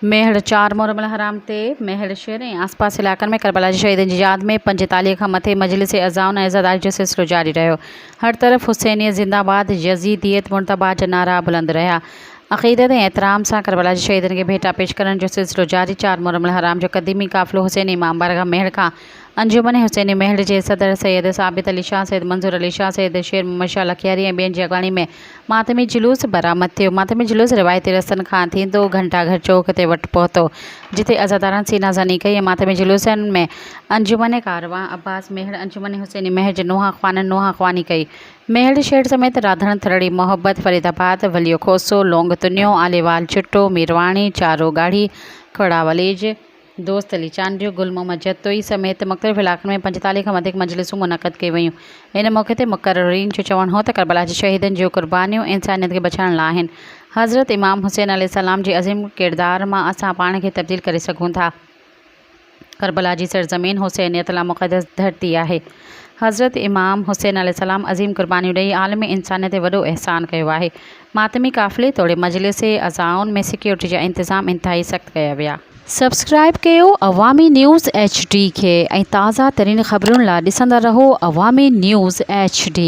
मेहड़ 4 मुहर्रम हराम ते मेहड़ शहर ऐं आसपास इलाइक़नि में करबला जे शहीदनि जी यादि में 45 खां मथे मजलिस अज़ान ऐं अज़ादारी जो सिलसिलो जारी रहियो। हर तरफ़ हुसैनियत ज़िंदाबाद, यज़ीदियत मुर्तबाद जा नारा बुलंद रहिया। अक़ीदत ऐं एहतराम सां करबला जे शहीदनि खे भेटा पेश करण जो सिलसिलो जारी। 4 मुहर्रम हराम जो क़दीमी क़ाफ़िलो हुसैन इमाम बारगाह मेहड़ खां अंजुमन हुसैनी मेहड़ जे सदर सैयद साबित अली शाह, सैयद मंज़ूर अली शाह, सैयद शेर मोहम्मद शाह लखियारी ऐं ॿियनि जी अॻवानी में मातमी जुलूस बरामद थियो। मातमी जुलूस रिवायती रस्तनि खां थींदो घंटाघर चौक ते वटि पहुतो, जिथे अज़ादारनि सीनाज़नी कई। मातमी जुलूसनि में अंजुमन कारवां अब्बास मेहड़, अंजुमन हुसैनी मेहड़ जे नुंहां ख़्वाननि नुंहां ख़्वानी कई। मेहड़ शहर समेत राधण, थरड़ी, मोहब्बत, फरीदाबाद, वलियो खोसो, लोंग तुनियो, आलेवाल, चुट्टो, मीरवाणी, चारो गाढ़ी, खड़ा वलेज, दोस्त अली चांडियो, गुल मोहम्मद जतोई समेत मुख़्तलिफ़ इलाइक़नि में 45 खां वधीक मजलिसूं मुनक़द कई वयूं। इन मौक़े ते मुक़र्ररीन जो चवणु हो त करबला जे शहीदनि जूं क़ुर्बानियूं इंसानियत खे बचाइण लाइ आहिनि। हज़रत इमाम हुसैन अलैहिस्सलाम जे अज़ीम किरदार मां असां पाण खे तब्दील करे सघूं था। करबला जी सरज़मीन हुसैनियत लाइ मुक़दस धरती आहे। हज़रत इमाम हुसैन अलैहिस्सलाम अज़ीम क़ुर्बानियूं ॾेई आलमी इंसानियत ते वॾो एहसान कयो आहे। मातमी क़ाफ़िले तोड़े मजलिस अज़ान में सिक्योरिटी जा इंतज़ाम इंतहाई सख़्तु कया विया। सब्सक्राइब कयो अवामी न्यूज़ HD खे ऐं ताज़ा तरीन ख़बरुनि लाइ ॾिसंदा रहो अवामी न्यूज़ HD।